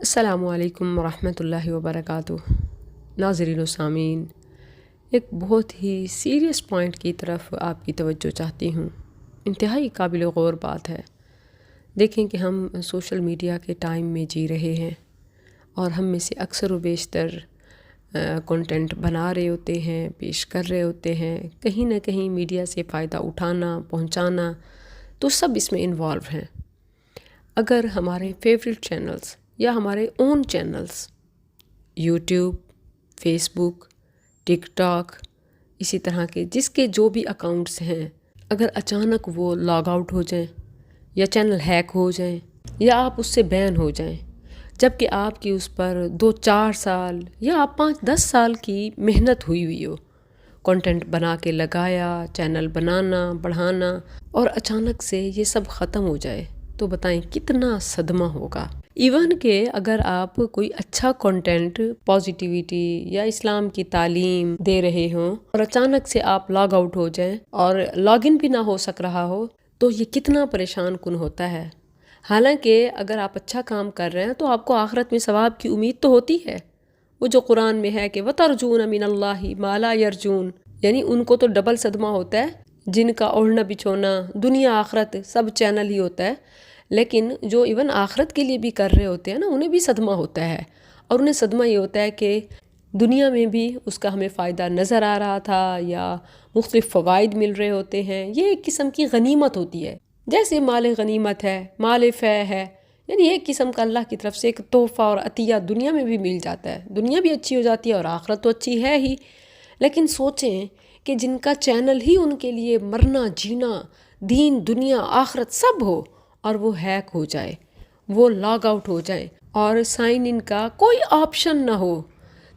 السلام علیکم ورحمۃ اللہ وبرکاتہ۔ ناظرین و سامعین، ایک بہت ہی سیریس پوائنٹ کی طرف آپ کی توجہ چاہتی ہوں۔ انتہائی قابل غور بات ہے۔ دیکھیں کہ ہم سوشل میڈیا کے ٹائم میں جی رہے ہیں اور ہم میں سے اکثر و بیشتر کنٹینٹ بنا رہے ہوتے ہیں، پیش کر رہے ہوتے ہیں، کہیں نہ کہیں میڈیا سے فائدہ اٹھانا، پہنچانا، تو سب اس میں انوالو ہیں۔ اگر ہمارے فیوریٹ چینلز یا ہمارے اون چینلز یوٹیوب، فیس بک، ٹک ٹاک، اسی طرح کے جس کے جو بھی اکاؤنٹس ہیں، اگر اچانک وہ لاگ آؤٹ ہو جائیں یا چینل ہیک ہو جائیں یا آپ اس سے بین ہو جائیں، جبکہ آپ کی اس پر 2-4 سال یا 5-10 سال کی محنت ہوئی ہو، کنٹینٹ بنا کے لگایا، چینل بنانا، بڑھانا، اور اچانک سے یہ سب ختم ہو جائے تو بتائیں کتنا صدمہ ہوگا۔ ایون کہ اگر آپ کوئی اچھا کنٹینٹ، پازیٹیویٹی یا اسلام کی تعلیم دے رہے ہوں اور اچانک سے آپ لاگ آؤٹ ہو جائیں اور لاگ ان بھی نہ ہو سک رہا ہو تو یہ کتنا پریشان کن ہوتا ہے۔ حالانکہ اگر آپ اچھا کام کر رہے ہیں تو آپ کو آخرت میں ثواب کی امید تو ہوتی ہے۔ وہ جو قرآن میں ہے کہ وَتَرْجُونَ مِنَ اللَّهِ مَا لَا يَرْجُونَ، یعنی ان کو تو ڈبل صدمہ ہوتا ہے، جن کا اوڑھنا بچھونا دنیا آخرت سب چینل ہی ہوتا ہے، لیکن جو ایون آخرت کے لیے بھی کر رہے ہوتے ہیں نا، انہیں بھی صدمہ ہوتا ہے، اور انہیں صدمہ یہ ہوتا ہے کہ دنیا میں بھی اس کا ہمیں فائدہ نظر آ رہا تھا یا مختلف فوائد مل رہے ہوتے ہیں۔ یہ ایک قسم کی غنیمت ہوتی ہے، جیسے مال غنیمت ہے، مال فے ہے، یعنی ایک قسم کا اللہ کی طرف سے ایک تحفہ اور عطیہ دنیا میں بھی مل جاتا ہے۔ دنیا بھی اچھی ہو جاتی ہے اور آخرت تو اچھی ہے ہی، لیکن سوچیں کہ جن کا چینل ہی ان کے لیے مرنا جینا، دین دنیا آخرت سب ہو، اور وہ ہیک ہو جائے، وہ لاگ آؤٹ ہو جائے اور سائن ان کا کوئی آپشن نہ ہو،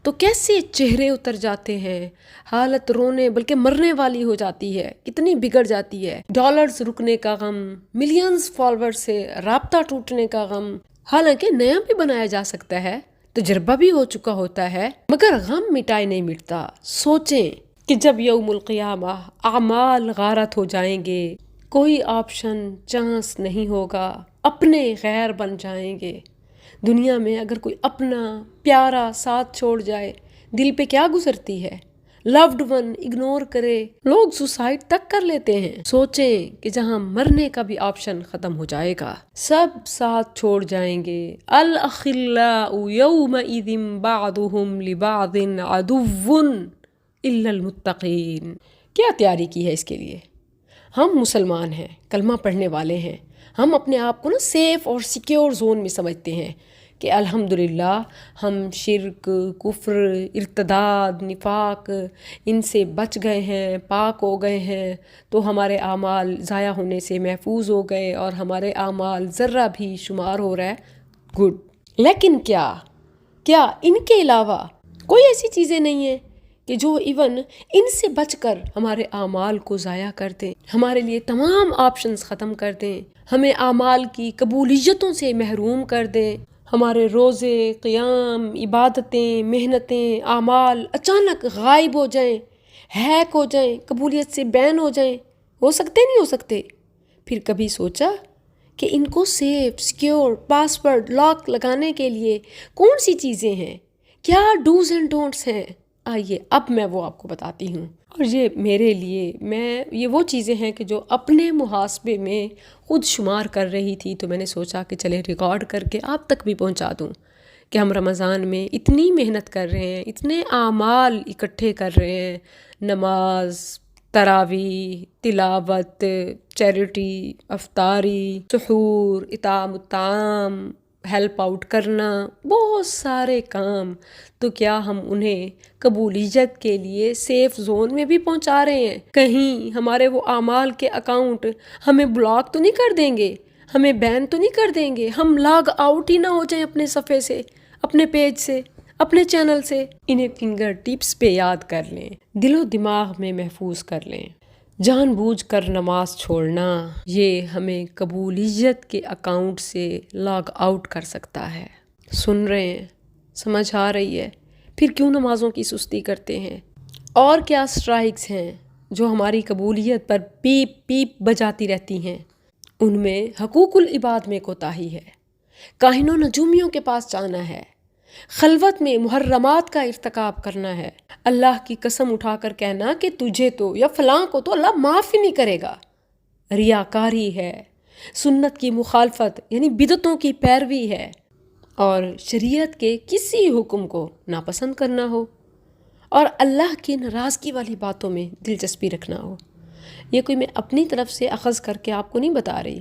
تو کیسے چہرے اتر جاتے ہیں، حالت رونے بلکہ مرنے والی ہو جاتی ہے، کتنی بگڑ جاتی ہے۔ ڈالرز رکنے کا غم، ملینز فالوور سے رابطہ ٹوٹنے کا غم، حالانکہ نیا بھی بنایا جا سکتا ہے، تجربہ بھی ہو چکا ہوتا ہے، مگر غم مٹائے نہیں مٹتا۔ سوچیں کہ جب یوم القیامہ اعمال غارت ہو جائیں گے، کوئی آپشن چانس نہیں ہوگا، اپنے غیر بن جائیں گے۔ دنیا میں اگر کوئی اپنا پیارا ساتھ چھوڑ جائے، دل پہ کیا گزرتی ہے؟ لوڈ ون اگنور کرے، لوگ سوسائڈ تک کر لیتے ہیں۔ سوچیں کہ جہاں مرنے کا بھی آپشن ختم ہو جائے گا، سب ساتھ چھوڑ جائیں گے۔ الاخلاء یومئذ بعضهم لبعض عدو الا المتقین۔ کیا تیاری کی ہے اس کے لیے؟ ہم مسلمان ہیں، کلمہ پڑھنے والے ہیں، ہم اپنے آپ کو نا سیف اور سیکیور زون میں سمجھتے ہیں کہ الحمدللہ ہم شرک، کفر، ارتداد، نفاق ان سے بچ گئے ہیں، پاک ہو گئے ہیں، تو ہمارے اعمال ضائع ہونے سے محفوظ ہو گئے اور ہمارے اعمال ذرہ بھی شمار ہو رہا ہے۔ گڈ، لیکن کیا ان کے علاوہ کوئی ایسی چیزیں نہیں ہیں کہ جو ایون ان سے بچ کر ہمارے اعمال کو ضائع کر دیں، ہمارے لیے تمام آپشنز ختم کر دیں، ہمیں اعمال کی قبولیتوں سے محروم کر دیں، ہمارے روزے، قیام، عبادتیں، محنتیں، اعمال اچانک غائب ہو جائیں، ہیک ہو جائیں، قبولیت سے بین ہو جائیں؟ ہو سکتے نہیں ہو سکتے؟ پھر کبھی سوچا کہ ان کو سیف، سیکیور، پاسورڈ، لاک لگانے کے لیے کون سی چیزیں ہیں؟ کیا ڈوز اینڈ ڈونٹس ہیں؟ آئیے اب میں وہ آپ کو بتاتی ہوں، اور یہ میرے لیے یہ وہ چیزیں ہیں کہ جو اپنے محاسبے میں خود شمار کر رہی تھی، تو میں نے سوچا کہ چلے ریکارڈ کر کے آپ تک بھی پہنچا دوں کہ ہم رمضان میں اتنی محنت کر رہے ہیں، اتنے اعمال اکٹھے کر رہے ہیں، نماز، تراویح، تلاوت، چیریٹی، افطاری، سحور، اطعام الطعام، ہیلپ آؤٹ کرنا، بہت سارے کام، تو کیا ہم انہیں قبولیت کے لیے سیف زون میں بھی پہنچا رہے ہیں؟ کہیں ہمارے وہ اعمال کے اکاؤنٹ ہمیں بلاک تو نہیں کر دیں گے، ہمیں بین تو نہیں کر دیں گے، ہم لاگ آؤٹ ہی نہ ہو جائیں اپنے صفحے سے، اپنے پیج سے، اپنے چینل سے؟ انہیں فنگر ٹپس پہ یاد کر لیں، دل و دماغ میں محفوظ کر لیں۔ جان بوجھ کر نماز چھوڑنا یہ ہمیں قبولیت کے اکاؤنٹ سے لاگ آؤٹ کر سکتا ہے۔ سن رہے ہیں؟ سمجھ آ رہی ہے؟ پھر کیوں نمازوں کی سستی کرتے ہیں؟ اور کیا سٹرائکس ہیں جو ہماری قبولیت پر پیپ پیپ بجاتی رہتی ہیں؟ ان میں حقوق العباد میں کوتاہی ہے، کاہنوں نجومیوں کے پاس جانا ہے، خلوت میں محرمات کا ارتکاب کرنا ہے، اللہ کی قسم اٹھا کر کہنا کہ تجھے تو یا فلاں کو تو اللہ معاف ہی نہیں کرے گا، ریاکاری ہے، سنت کی مخالفت یعنی بدعتوں کی پیروی ہے، اور شریعت کے کسی حکم کو ناپسند کرنا ہو اور اللہ کی ناراضگی والی باتوں میں دلچسپی رکھنا ہو۔ یہ کوئی میں اپنی طرف سے اخذ کر کے آپ کو نہیں بتا رہی،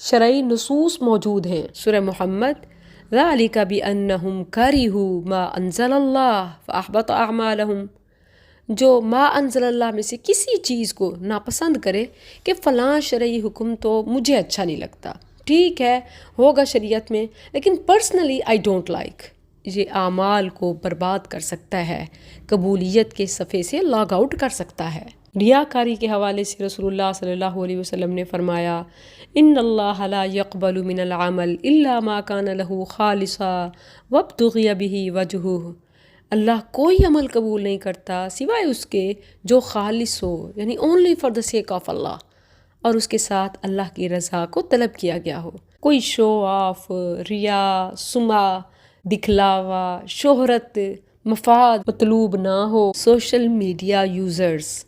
شرعی نصوص موجود ہیں۔ سورہ محمد ذَلِكَ بِأَنَّهُمْ كَرِهُوا مَا أَنزَلَ اللَّهُ فَأَحْبَطَ أَعْمَالَهُمْ، جو ما انزل اللہ میں سے کسی چیز کو ناپسند کرے کہ فلاں شرعی حکم تو مجھے اچھا نہیں لگتا، ٹھیک ہے ہوگا شریعت میں لیکن پرسنلی آئی ڈونٹ لائک، یہ اعمال کو برباد کر سکتا ہے، قبولیت کے صفحے سے لاگ آؤٹ کر سکتا ہے۔ ریاکاری کے حوالے سے رسول اللہ صلی اللہ علیہ وسلم نے فرمایا، ان اللہ لا يقبل من العمل الا ما كان له خالصا وابتغي به وجهه، اللہ کوئی عمل قبول نہیں کرتا سوائے اس کے جو خالص ہو، یعنی only for the sake of Allah, اور اس کے ساتھ اللہ کی رضا کو طلب کیا گیا ہو۔ کوئی شو آف، ریا، سمعہ، دکھلاوا، شہرت، مفاد مطلوب نہ ہو۔ سوشل میڈیا یوزرز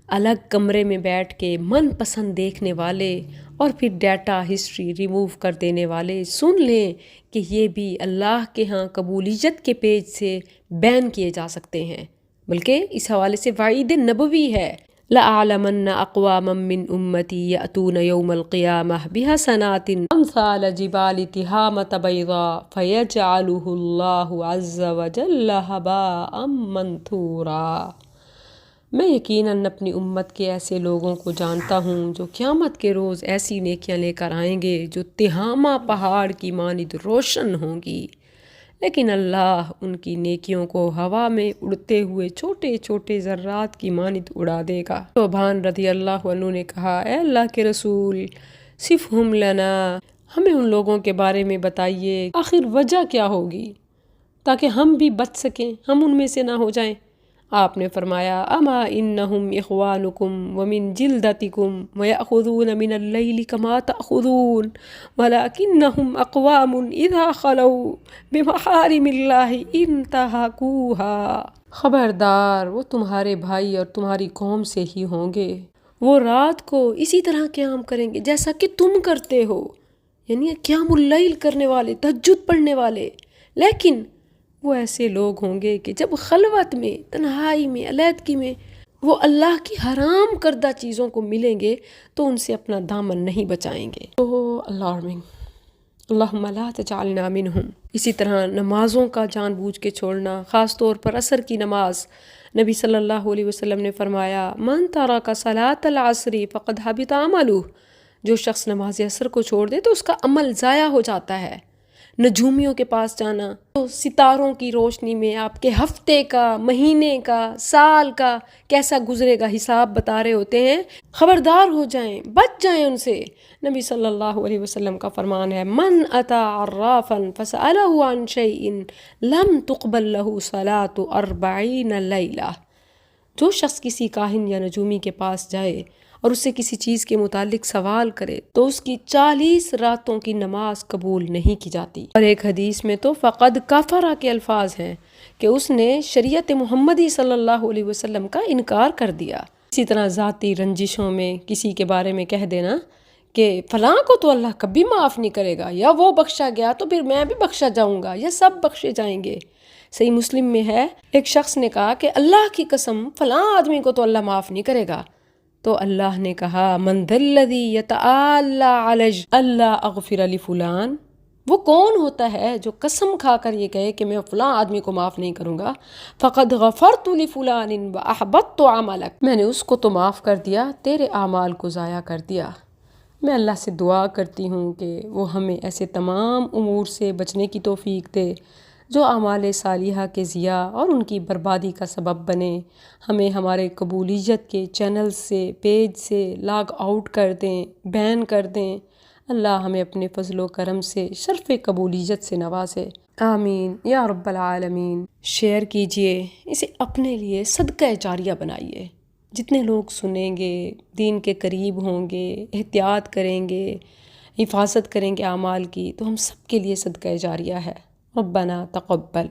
الگ کمرے میں بیٹھ کے من پسند دیکھنے والے اور پھر ڈیٹا ہسٹری ریموو کر دینے والے سن لیں کہ یہ بھی اللہ کے ہاں قبولیت کے پیج سے بین کیے جا سکتے ہیں، بلکہ اس حوالے سے وعید نبوی ہے، لَأَعْلَمَنَّ أَقْوَامًا مِّنْ أُمَّتِي يَأْتُونَ يَوْمَ الْقِيَامَةِ بِحَسَنَاتٍ أَمْثَالَ جِبَالِ تِهَامَةَ بَيْضَاءَ فَيَجْعَلُهُ اللَّهُ عَزَّ وَجَلَّ هَبَاءً مَّنثُورًا۔ میں یقیناً اپنی امت کے ایسے لوگوں کو جانتا ہوں جو قیامت کے روز ایسی نیکیاں لے کر آئیں گے جو تہامہ پہاڑ کی مانند روشن ہوں گی، لیکن اللہ ان کی نیکیوں کو ہوا میں اڑتے ہوئے چھوٹے چھوٹے ذرات کی مانند اڑا دے گا۔ صوبان رضی اللہ عنہ نے کہا، اے اللہ کے رسول، صفہم لنا، ہمیں ان لوگوں کے بارے میں بتائیے، آخر وجہ کیا ہوگی تاکہ ہم بھی بچ سکیں، ہم ان میں سے نہ ہو جائیں۔ آپ نے فرمایا، اما انہم اخوانکم ومن جلدتکم ویأخذون من اللیل کما تأخذون ولکنہم اقوام اذا خلوا بمحارم اللہ انتہکوہا۔ خبردار، وہ تمہارے بھائی اور تمہاری قوم سے ہی ہوں گے، وہ رات کو اسی طرح قیام کریں گے جیسا کہ تم کرتے ہو، یعنی قیام اللیل کرنے والے، تہجد پڑھنے والے، لیکن وہ ایسے لوگ ہوں گے کہ جب خلوت میں، تنہائی میں، علیحدگی میں وہ اللہ کی حرام کردہ چیزوں کو ملیں گے تو ان سے اپنا دامن نہیں بچائیں گے۔ تو اللہم لا تجعلنا منہم۔ اسی طرح نمازوں کا جان بوجھ کے چھوڑنا، خاص طور پر عصر کی نماز، نبی صلی اللہ علیہ وسلم نے فرمایا، من ترک صلاۃ العصر فقد حبط عملہ، جو شخص نماز عصر کو چھوڑ دے تو اس کا عمل ضائع ہو جاتا ہے۔ نجومیوں کے پاس جانا، تو ستاروں کی روشنی میں آپ کے ہفتے کا، مہینے کا، سال کا کیسا گزرے گا حساب بتا رہے ہوتے ہیں، خبردار ہو جائیں، بچ جائیں ان سے۔ نبی صلی اللہ علیہ وسلم کا فرمان ہے، من اتی عرافا فسألہ عن شیء لم تقبل له صلاۃ 40 لیلہ، جو شخص کسی کاہن یا نجومی کے پاس جائے اور اس سے کسی چیز کے متعلق سوال کرے تو اس کی 40 راتوں کی نماز قبول نہیں کی جاتی۔ اور ایک حدیث میں تو فقد کفر کے الفاظ ہیں کہ اس نے شریعت محمدی صلی اللہ علیہ وسلم کا انکار کر دیا۔ اسی طرح ذاتی رنجشوں میں کسی کے بارے میں کہہ دینا کہ فلاں کو تو اللہ کبھی معاف نہیں کرے گا، یا وہ بخشا گیا تو پھر میں بھی بخشا جاؤں گا، یا سب بخشے جائیں گے۔ صحیح مسلم میں ہے، ایک شخص نے کہا کہ اللہ کی قسم فلاں آدمی کو تو اللہ معاف نہیں کرے گا، تو اللہ نے کہا، من ذا الذی یتعالی علی اللہ اغفر لفلان، وہ کون ہوتا ہے جو قسم کھا کر یہ کہے کہ میں فلاں آدمی کو معاف نہیں کروں گا، فقد غفرت لفلان واحبطت عملک، میں نے اس کو تو معاف کر دیا، تیرے اعمال کو ضائع کر دیا۔ میں اللہ سے دعا کرتی ہوں کہ وہ ہمیں ایسے تمام امور سے بچنے کی توفیق دے جو اعمال صالحہ کے ضیاع اور ان کی بربادی کا سبب بنے، ہمیں ہمارے قبولیت کے چینل سے، پیج سے لاگ آؤٹ کر دیں، بین کر دیں۔ اللہ ہمیں اپنے فضل و کرم سے شرف قبولیت سے نوازے، آمین یا رب العالمین۔ شیئر کیجئے، اسے اپنے لیے صدقہ جاریہ بنائیے، جتنے لوگ سنیں گے دین کے قریب ہوں گے، احتیاط کریں گے، حفاظت کریں گے اعمال کی تو ہم سب کے لیے صدقہ جاریہ ہے۔ ربنا تقبل۔